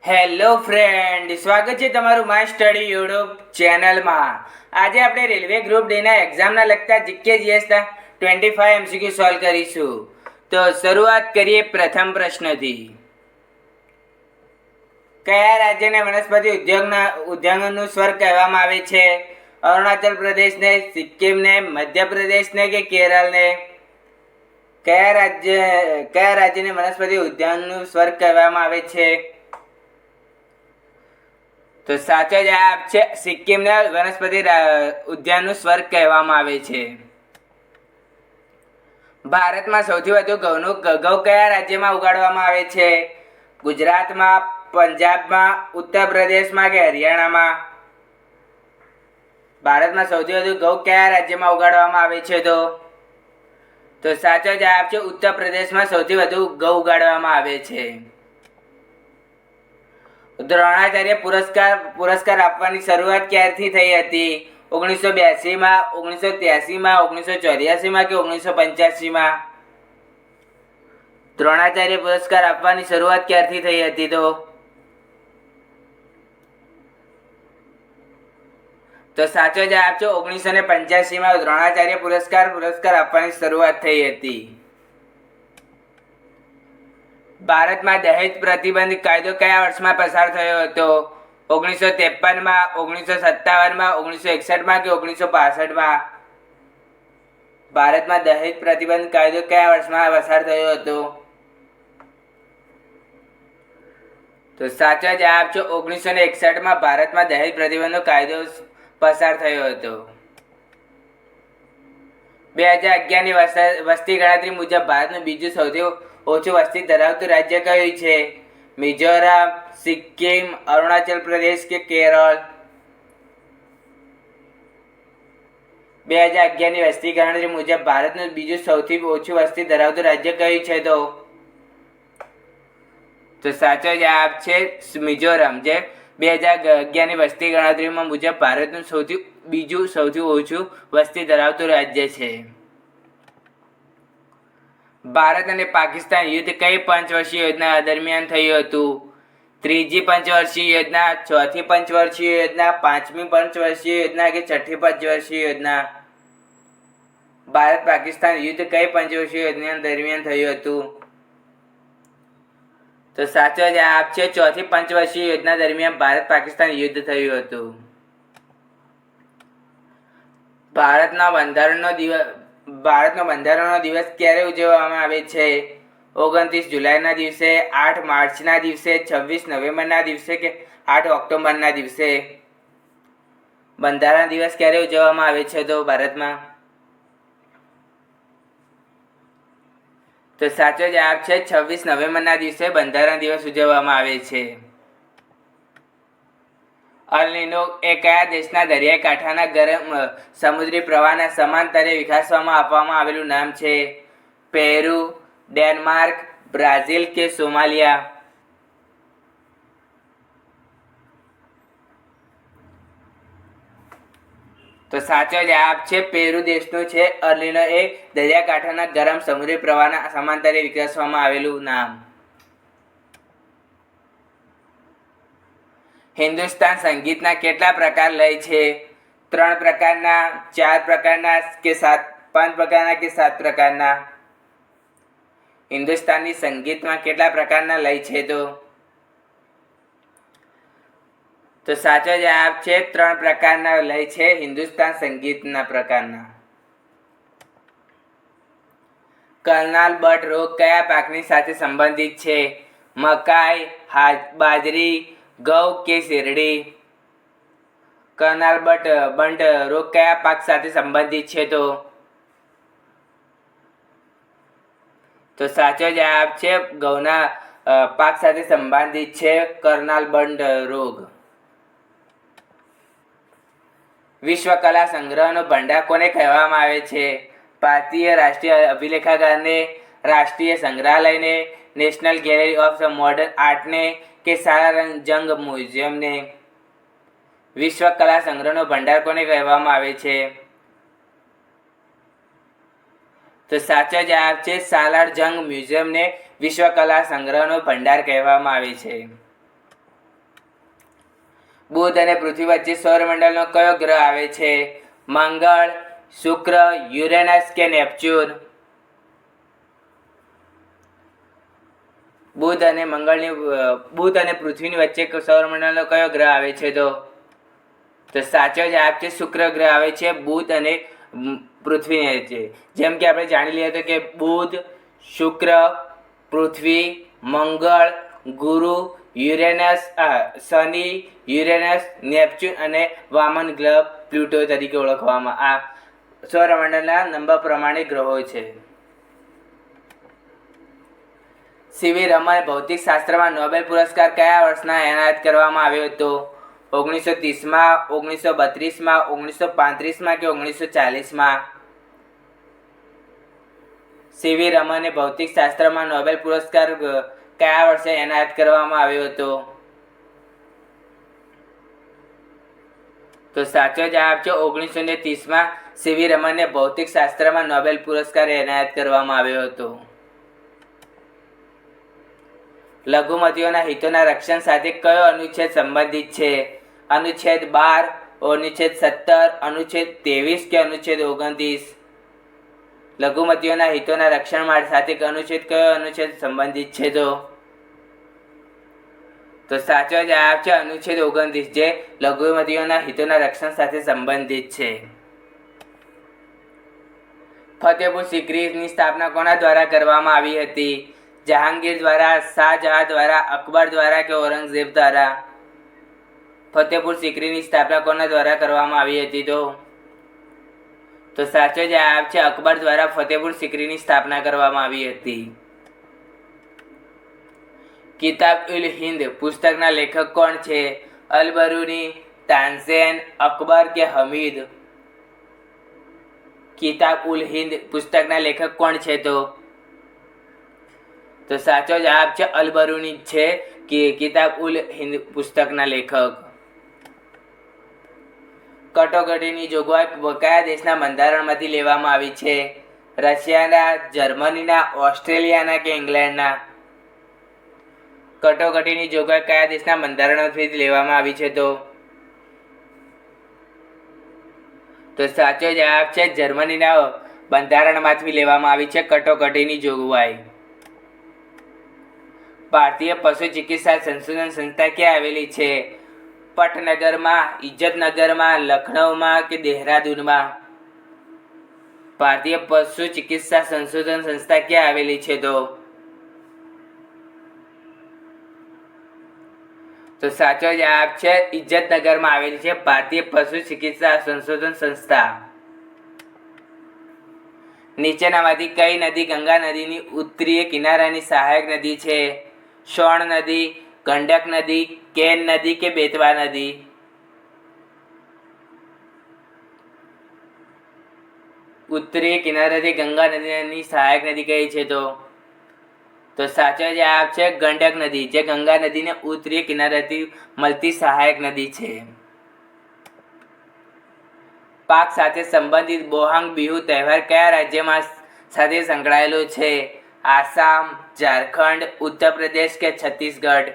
Hello friend, સ્વાગત છે તમારું માય સ્ટડી યુટ્યુબ ચેનલમાં. આજે આપણે રેલવે ગ્રુપ ડીના એક્ઝામના લગતા જીકે જીએસના 25 એમસીક્યુ સોલ્વ કરીશું. તો શરૂઆત કરીએ પ્રથમ પ્રશ્નથી. કયા રાજ્યને વનસ્પતિ ઉદ્યાનનું સ્વર્ગ કહેવામાં આવે છે? અરુણાચલ પ્રદેશને, સિક્કિમને, મધ્યપ્રદેશને કે કેરળને? કયા રાજ્યને વનસ્પતિ ઉદ્યાનનું સ્વર્ગ કહેવામાં આવે છે? તો સાચો જવાબ છે સિક્કિમને વનસ્પતિ ઉદ્યાનનું સ્વર્ગ કહેવામાં આવે છે. ભારતમાં સૌથી વધુ ઘઉં કયા રાજ્યમાં ઉગાડવામાં આવે છે? ગુજરાતમાં, પંજાબમાં, ઉત્તર પ્રદેશમાં કે હરિયાણામાં? ભારતમાં સૌથી વધુ ઘઉં કયા રાજ્યમાં ઉગાડવામાં આવે છે? તો સાચો જવાબ છે ઉત્તર પ્રદેશમાં સૌથી વધુ ઘઉં ઉગાડવામાં આવે છે. દ્રોણાચાર્ય પુરસ્કાર આપવાની શરૂઆત ક્યારથી થઈ હતી? 1982માં, 1983માં, 1984માં કે 1985માં? દ્રોણાચાર્ય પુરસ્કાર આપવાની શરૂઆત ક્યારથી થઈ હતી? તો સાચો જવાબ છે 1985માં દ્રોણાચાર્ય પુરસ્કાર આપવાની શરૂઆત થઈ હતી. ભારતમાં દહેજ પ્રતિબંધ કાયદો કયા વર્ષમાં પસાર થયો હતો? 1953માં, 1957માં, 1961માં કે 1965માં? ભારતમાં દહેજ પ્રતિબંધ કાયદો કયા વર્ષમાં પસાર થયો હતો? તો સાચો જવાબ છે 1961માં ભારતમાં દહેજ પ્રતિબંધનો કાયદો પસાર થયો હતો. 2011ની વસ્તી ગણતરી મુજબ ભારતનું બીજું સૌથી ઓછું વસ્તી ધરાવતું રાજ્ય કયું છે? મિઝોરમ, સિક્કિમ, અરુણાચલ પ્રદેશ કે કેરળ? 2011ની વસ્તી ગણતરી મુજબ ભારતનું બીજું સૌથી ઓછું વસ્તી ધરાવતું રાજ્ય કયું છે? તો સાચો જવાબ છે મિઝોરમ, જે 2011ની વસ્તી ગણતરીમાં મુજબ ભારતનું બીજું સૌથી ઓછું વસ્તી ધરાવતું રાજ્ય છે. ભારત અને પાકિસ્તાન યુદ્ધ કઈ પંચવર્ષીય યોજના દરમિયાન થયું હતું? ત્રીજી પંચવર્ષીય યોજના, ચોથી પંચવર્ષીય યોજના, પાંચમી પંચવર્ષીય યોજના કે છઠ્ઠી પંચવર્ષીય યોજના? ભારત પાકિસ્તાન યુદ્ધ કઈ પંચવર્ષીય યોજના દરમિયાન થયું હતું? તો સાચો જવાબ છે ચોથી પંચવર્ષીય યોજના દરમિયાન ભારત પાકિસ્તાન યુદ્ધ થયું હતું. ભારતનો બંધારણનો દિવસ ક્યારે ઉજવવામાં આવે છે? 29 જુલાઈના દિવસે, 8 માર્ચના દિવસે, 26 નવેમ્બરના દિવસે કે 8 ઓક્ટોબરના દિવસે? બંધારણ દિવસ ક્યારે ઉજવવામાં આવે છે ભારતમાં? તો સાચો જવાબ છે 26 નવેમ્બરના દિવસે બંધારણ દિવસ ઉજવવામાં આવે છે. અલ નીનો એ કયા દેશના દરિયાઈ કાંઠાના ગરમ સમુદ્રી પ્રવાહના સમાંતરે વિકાસવામાં આપવામાં આવેલું નામ છે? પેરુ, ડેનમાર્ક, બ્રાઝિલ કે સોમાલિયા? તો સાચો જવાબ છે પેરુ દેશનું છે અલ નીનો એ દરિયાકાંઠાના ગરમ સમુદ્રી પ્રવાહના સમાંતરે વિકસવામાં આવેલું નામ. હિન્દુસ્તાન સંગીતના કેટલા પ્રકાર લય છે? 3 પ્રકારના, 4 પ્રકારના કે 5 પ્રકારના કે 7 પ્રકારના? હિન્દુસ્તાની સંગીતમાં કેટલા પ્રકારના લય છે? તો સાચો જવાબ છે 3 પ્રકારના લય છે હિન્દુસ્તાન સંગીતના પ્રકારના. કર્નાલ બટ રોગ કયા પાકની સાથે સંબંધિત છે? મકાઈ, બાજરી, ઘઉં કે શેરડી? કર્નાલ બટ રોગ કયા પાક સાથે સંબંધિત છે? તો સાચો જવાબ છે ઘઉંના પાક સાથે સંબંધિત છે કર્નાલ બટ રોગ. વિશ્વ કલા સંગ્રહનો ભંડાર કોને કહેવામાં આવે છે? ભારતીય રાષ્ટ્રીય અભિલેખાગારને, રાષ્ટ્રીય સંગ્રહાલયને, નેશનલ ગેલેરી ઓફ મોડર્ન આર્ટને કે સાલારજંગ મ્યુઝિયમને? વિશ્વ કલા સંગ્રહનો ભંડાર કોને કહેવામાં આવે છે? તો સાચો જવાબ છે સાલારજંગ મ્યુઝિયમને વિશ્વ કલા સંગ્રહનો ભંડાર કહેવામાં આવે છે. બુધ અને પૃથ્વી વચ્ચે સૌરમંડળનો કયો ગ્રહ આવે છે? મંગળ, શુક્ર, યુરેનસ કે નેપચ્યુન? બુધ અને પૃથ્વીની વચ્ચે સૌરમંડળનો કયો ગ્રહ આવે છે? તો સાચો જવાબ છે શુક્ર ગ્રહ આવે છે બુધ અને પૃથ્વીની વચ્ચે. જેમ કે આપણે જાણી લઈએ તો કે બુધ, શુક્ર, પૃથ્વી, મંગળ, ગુરુ, યુરેનસ, શનિ, યુરેનસ, નેપચ્યુન અને વામન ગ્રહ પ્લુટો તરીકે ઓળખવામાં આ સૌરમંડળના નંબર પ્રમાણે ગ્રહો છે. સીવી રમન ભૌતિક શાસ્ત્રમાં નોબેલ પુરસ્કાર કયા વર્ષના એનાયત કરવામાં આવ્યો હતો? 1930માં, 1932માં, 1935માં કે 1940માં? સીવી રમને ભૌતિક શાસ્ત્રમાં નોબેલ પુરસ્કાર કયા વર્ષે એનાયત કરવામાં આવ્યો હતો? તો સાચો જવાબ છે 1930માં સીવી રમનને ભૌતિક શાસ્ત્રમાં નોબેલ પુરસ્કાર એનાયત કરવામાં આવ્યો હતો. લઘુમતીઓના હિતોના રક્ષણ સાથે કયો અનુચ્છેદ સંબંધિત છે? અનુચ્છેદ 12, અનુચ્છેદ 17, અનુચ્છેદ 23 કે અનુચ્છેદ 29? લઘુમતીઓના હિતોના રક્ષણ સાથે કયો અનુચ્છેદ સંબંધિત છે? તો સાચો જવાબ છે અનુચ્છેદ 29 જે લઘુમતીઓના હિતોના રક્ષણ સાથે સંબંધિત છે. ફતેહપુર સિક્રીની સ્થાપના કોના દ્વારા કરવામાં આવી હતી? જહાંગીર દ્વારા, શાહજહાં દ્વારા, અકબર દ્વારા કે ઔરંગઝેબ દ્વારા? ફતેહપુર સિક્રીની સ્થાપના કોના દ્વારા કરવામાં આવી હતી? તો સાચો જવાબ છે અકબર દ્વારા ફતેહપુર સિક્રીની સ્થાપના કરવામાં આવી હતી. કિતાબ-ઉલ-હિંદ પુસ્તકના લેખક કોણ છે? અલ-બરુની, તાનસેન, અકબર કે હમીદ? કિતાબ-ઉલ-હિંદ પુસ્તકના લેખક કોણ છે? તો સાચો જવાબ છે અલ-બરુની છે કે કિતાબ-ઉલ-હિંદ પુસ્તકના લેખક. કટોકટીની જોગવાઈ કયા દેશના બંધારણમાંથી લેવામાં આવી છે? રશિયાના, જર્મનીના, ઓસ્ટ્રેલિયાના કે ઇંગ્લેન્ડના? કટોકટીની જોગવાઈ કયા દેશના બંધારણમાંથી લેવામાં આવી છે? તો સાચો જવાબ છે જર્મનીના બંધારણમાંથી લેવામાં આવી છે કટોકટીની જોગવાઈ. ભારતીય પશુ ચિકિત્સા સંશોધન સંસ્થા ક્યાં આવેલી છે? પટનગરમાં, ઇજ્જતનગરમાં, લખનઉમાં કે દહેરાદૂનમાં? ભારતીય પશુ ચિકિત્સા સંશોધન સંસ્થા ક્યાં આવેલી છે? તો સાચો જવાબ છે ઇજ્જતનગરમાં આવેલી છે ભારતીય પશુ ચિકિત્સા સંશોધન સંસ્થા. નીચેનામાંથી કઈ નદી ગંગા નદીની ઉત્તરીય કિનારાની સહાયક નદી છે? સોણ નદી, ગંડક નદી, કેન નદી કે બેતવા નદી? ઉત્તરીય કિનારાથી ગંગા નદીની સહાયક નદી કઈ છે? તો સાચો જવાબ છે ગંડક નદી જે ગંગા નદીને ઉત્તરીય કિનારાથી મળતી સહાયક નદી છે. પાક સાથે સંબંધિત બોહાંગ બિહુ તહેવાર કયા રાજ્યમાં સાથે સંકળાયેલો છે? આસામ, ઝારખંડ, ઉત્તર પ્રદેશ કે છત્તીસગઢ?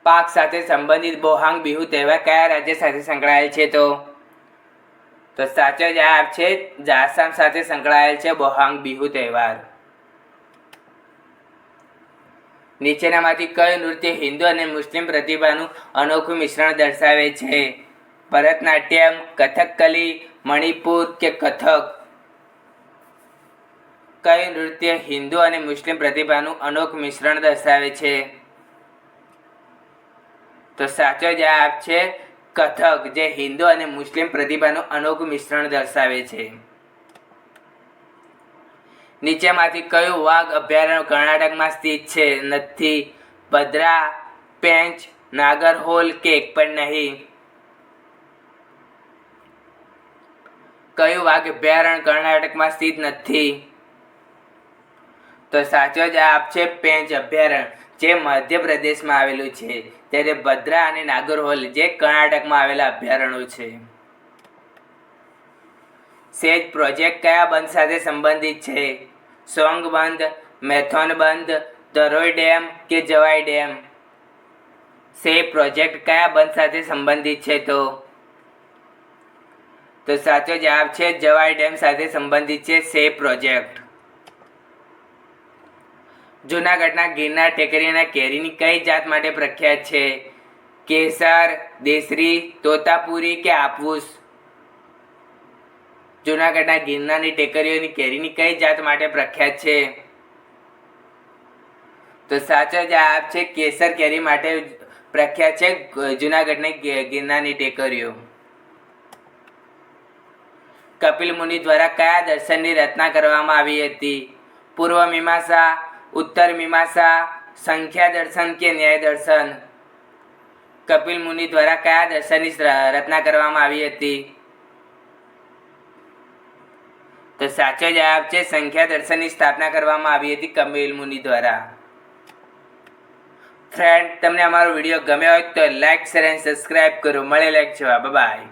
પાક સાથે સંબંધિત બોહાંગ બિહુ તહેવાર કયા રાજ્ય સાથે સંકળાયેલ છે? તો સાચો જવાબ છે આસામ સાથે સંકળાયેલ છે બોહાંગ બિહુ તહેવાર. નીચેનામાંથી કયું નૃત્ય હિન્દુ અને મુસ્લિમ પ્રતિભાનું અનોખું મિશ્રણ દર્શાવે છે? ભરતનાટ્યમ, કથકલી, મણિપુર કે કથક? કયું નૃત્ય હિન્દુ અને મુસ્લિમ પ્રતિભાનું અનોખું મિશ્રણ દર્શાવે છે? તો સાચો જવાબ છે કથક જે હિન્દુ અને મુસ્લિમ પ્રતિભાનું અનોખું મિશ્રણ દર્શાવે છે. નીચેમાંથી કયું વાઘ અભયારણ્ય કર્ણાટકમાં સ્થિત છે? નથી, ભદ્રા, પેંચ, નાગરહોલ કે એક પણ નહીં? કયું વાઘ અભયારણ્ય કર્ણાટકમાં સ્થિત નથી? તો સાચો જવાબ છે પેંચ અભયારણ્ય જે મધ્યપ્રદેશમાં આવેલું છે. ત્યારે ભદ્રા અને નાગરહોલ જે કર્ણાટકમાં આવેલા અભયારણ્યો છે. સેજ પ્રોજેક્ટ કયા બંધ સાથે સંબંધિત છે? સોંગ બંધ, મેથોન બંધ, ધરોઈ ડેમ કે જવાઈ ડેમ? સે પ્રોજેક્ટ કયા બંધ સાથે સંબંધિત છે? તો સાચો જવાબ છે જવાઈ ડેમ સાથે સંબંધિત છે સે પ્રોજેક્ટ. જૂનાગઢના ગિરનાર ટેકરીના કેરીની કઈ જાત માટે પ્રખ્યાત છે? કેસર, દેશરી, તોતાપુરી કે હાફૂસ? જૂનાગઢના ગિરનારની ટેકરીઓની કેરીની કઈ જાત માટે પ્રખ્યાત છે? તો સાચો જવાબ છે કેસર કેરી માટે પ્રખ્યાત છે જૂનાગઢની ગિરનારની ટેકરીઓ. કપિલ મુનિ દ્વારા કયા દર્શનની રચના કરવામાં આવી હતી? પૂર્વ મીમાંસા, ઉત્તર મીમાંસા, સંખ્યા દર્શન કે ન્યાય દર્શન? કપિલ મુનિ દ્વારા કયા દર્શનની રચના કરવામાં આવી હતી? તો સાચો જવાબ છે સંખ્યા દર્શનની સ્થાપના કરવામાં આવી હતી કપિલ મુનિ દ્વારા. ફ્રેન્ડ, તમને અમારો વિડીયો ગમ્યો હોય તો લાઈક, શેર અને સબસ્ક્રાઈબ કરો. મળેલા એક જવાબ. બાય.